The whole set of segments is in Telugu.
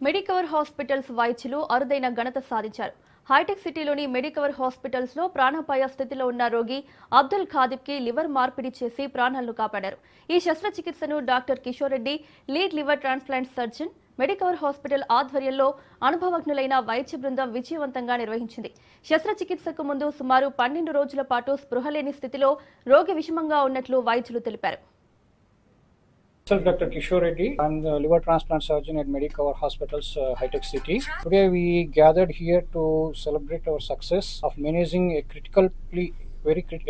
మెడికవర్ హాస్పిటల్స్ వైద్యులు అరుదైన ఘనత సాధించారు. హైటెక్ సిటీలోని మెడికవర్ హాస్పిటల్స్ లో ప్రాణాపాయ స్థితిలో ఉన్న రోగి అబ్దుల్ ఖాదిబ్ కి లివర్ మార్పిడి చేసి ప్రాణాలను కాపాడారు. ఈ శస్త్రచికిత్సను doctor Kishore Reddy, lead liver transplant surgeon, Medicover hospital ఆధ్వర్యంలో అనుభవజ్ఞులైన వైద్య బృందం విజయవంతంగా నిర్వహించింది. శస్త్రచికిత్సకు ముందు సుమారు 12 రోజుల పాటు స్పృహలేని స్థితిలో రోగి విషమంగా ఉన్నట్లు వైద్యులు తెలిపారు. Myself, Dr. Kishore Reddy. I'm the liver transplant surgeon at Medicover Hospitals, High-Tech City. Today we gathered here to celebrate our success of managing a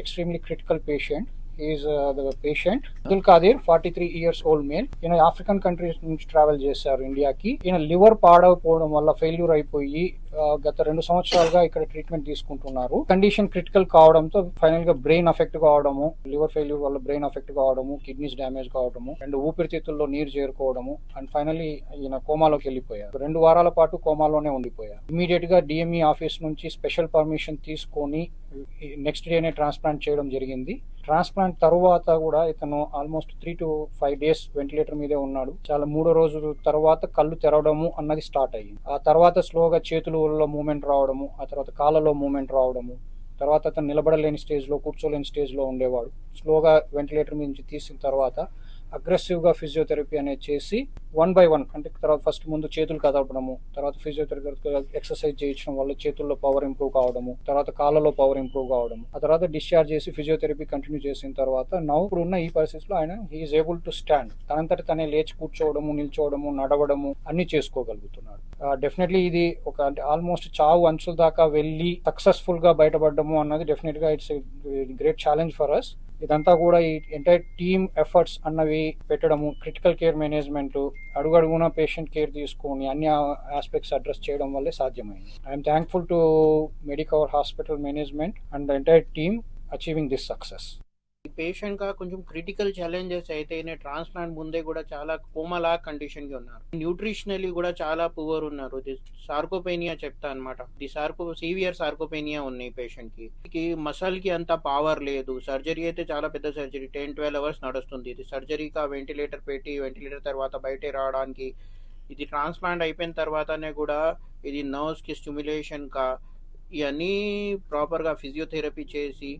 extremely critical patient. He is the patient Abdul Qadir, 43 years old male. African countries నుంచి ట్రావెల్ చేశారు ఇండియాకి. ఈయన లివర్ పాడైపోవడం వల్ల ఫెయిల్యూర్ అయిపోయి గత 2 సంవత్సరాలుగా ఇక్కడ ట్రీట్మెంట్ తీసుకుంటున్నారు. కండిషన్ క్రిటికల్ కావడంతో ఫైనల్ గా బ్రెయిన్ అఫెక్ట్ కావడము, లివర్ ఫెయిల్యూర్ వల్ల బ్రెయిన్ అఫెక్ట్ కావడము, కిడ్నీస్ డ్యామేజ్ కావడము, అండ్ ఊపిరితిత్తుల్లో నీరు చేరుకోవడము, అండ్ ఫైనల్లీ ఈయన కోమాలోకి వెళ్ళిపోయారు. 2 వారాల పాటు కోమాలోనే ఉండిపోయారు. ఇమీడియట్ గా డిఎంఈ ఆఫీస్ నుంచి స్పెషల్ పర్మిషన్ తీసుకొని నెక్స్ట్ డేనే ట్రాన్స్ప్లాంట్ చేయడం జరిగింది. ట్రాన్స్ప్లాంట్ తర్వాత కూడా ఇతను ఆల్మోస్ట్ 3 to 5 days వెంటిలేటర్ మీదే ఉన్నాడు. చాలా 3వ రోజు తర్వాత కళ్ళు తెరవడము అన్నది స్టార్ట్ అయ్యింది. ఆ తర్వాత స్లోగా చేతులలో మూమెంట్ రావడము, ఆ తర్వాత కాళ్ళలో మూమెంట్ రావడము, తర్వాత అతను నిలబడలేని స్టేజ్లో, కూర్చోలేని స్టేజ్లో ఉండేవాడు. స్లోగా వెంటిలేటర్ నుంచి తీసిన తర్వాత అగ్రెసివ్గా ఫిజియోథెరపీ అనేది చేసి 1 by 1 అంటే తర్వాత ఫస్ట్ ముందు చేతులు కదపడము, తర్వాత ఫిజియోథెరపీ ఎక్సర్సైజ్ చేయించడం వల్ల చేతుల్లో పవర్ ఇంప్రూవ్ కావడము, తర్వాత కాళ్ళలో పవర్ ఇంప్రూవ్ కావడము, ఆ తర్వాత డిశ్చార్జ్ చేసి ఫిజియోథెరపీ కంటిన్యూ చేసిన తర్వాత ఇప్పుడు ఉన్న ఈ పరిస్థితిలో ఆయన హీఈస్ ఏబుల్ టు స్టాండ్. తనంతటి తనే లేచి కూర్చోవడము, నిల్చోవడము, నడవడము అన్ని చేసుకోగలుగుతున్నాడు. డెఫినెట్లీ ఇది ఒక అంటే ఆల్మోస్ట్ చావు అంచుల దాకా వెళ్ళి సక్సెస్ఫుల్ గా బయటపడము అన్నది డెఫినెట్ గా it's great challenge for us. ఇదంతా కూడా ఈ ఎంటైర్ టీమ్ ఎఫర్ట్స్ అన్నవి పెట్టడము, క్రిటికల్ కేర్ మేనేజ్మెంట్, అడుగడుగున పేషెంట్ కేర్ తీసుకొని అన్ని ఆస్పెక్ట్స్ అడ్రస్ చేయడం వల్లే సాధ్యమైంది. I'm thankful to Medicover hospital management and the entire team achieving this success. Patient గా కొంచెం క్రిటికల్ ఛాలెంజెస్ అయితే ట్రాన్స్ప్లాంట్ ముందే కూడా చాలా కోమాలా కండిషన్ కి ఉన్నారు. న్యూట్రిషనల్లీ కూడా చాలా పువర్ ఉన్నారు. ఇది సార్కోపేనియా చెప్తా అనమాట. ఇది సివియర్ సార్కోపేనియా ఉన్నాయి పేషెంట్ కి. మసల్ కి అంత పవర్ లేదు. సర్జరీ అయితే చాలా పెద్ద సర్జరీ, 10-12 hours నడుస్తుంది. ఇది సర్జరీగా వెంటిలేటర్ పెట్టి వెంటిలేటర్ తర్వాత బయటే రావడానికి, ఇది ట్రాన్స్ప్లాంట్ అయిపోయిన తర్వాతనే కూడా ఇది నర్వ్స్ కి స్టిమ్యులేషన్ కా ఇవన్నీ ప్రాపర్ గా ఫిజియోథెరపీ చేసి,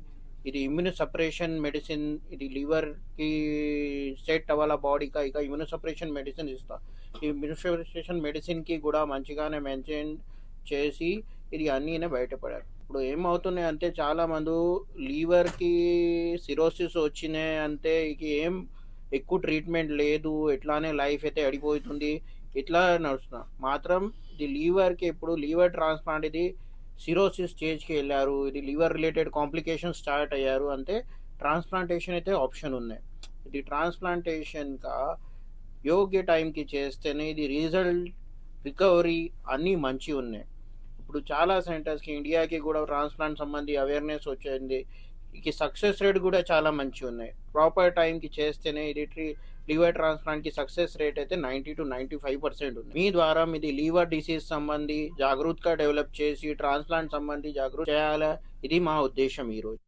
ఇది ఇమ్యూనో సపరేషన్ మెడిసిన్, ఇది లివర్ కి సెట్ అవ్వాల బాడీగా ఇక ఇమ్యూనో సపరేషన్ మెడిసిన్ ఇస్తా. ఈ ఇమ్యూనో సపరేషన్ మెడిసిన్ కి కూడా మంచిగానే మెయింటైన్ చేసి ఇది అన్నీనే బయటపడారు. ఇప్పుడు ఏమవుతున్నాయి అంటే చాలా మంది లివర్ కి సిరోసిస్ వచ్చినాయి అంటే ఇక ఏం ఎక్కువ ట్రీట్మెంట్ లేదు, ఎట్లానే లైఫ్ అయితే అడిపోతుంది, ఇట్లా నడుస్తున్నా. మాత్రం ఇది లివర్ కి ఇప్పుడు లివర్ ట్రాన్స్ప్లాంట్ ఇది సిరోసిస్ స్టేజ్కి వెళ్ళారు, ఇది లివర్ రిలేటెడ్ కాంప్లికేషన్ స్టార్ట్ అయ్యారు అంటే ట్రాన్స్ప్లాంటేషన్ అయితే ఆప్షన్ ఉన్నాయి. ఇది ట్రాన్స్ప్లాంటేషన్ కా యోగ్య టైంకి చేస్తేనే ఇది రిజల్ట్, రికవరీ అన్నీ మంచి ఉన్నాయి. ఇప్పుడు చాలా సెంటర్స్కి ఇండియాకి కూడా ట్రాన్స్ప్లాంట్ సంబంధి అవేర్నెస్ వచ్చింది. ఇక సక్సెస్ రేట్ కూడా చాలా మంచి ఉన్నాయి. ప్రాపర్ టైంకి చేస్తేనే ఇది లివర్ ట్రాన్స్ప్లాంట్ కి సక్సెస్ రేట్ అయితే 90 to 95% ఉంది. మీ ద్వారా ఇది లివర్ డిసీజ్ సంబంధి జాగృతిగా డెవలప్ చేసి ట్రాన్స్ప్లాంట్ సంబంధి జాగృతి చేయాలా, ఇది మా ఉద్దేశం ఈరోజు.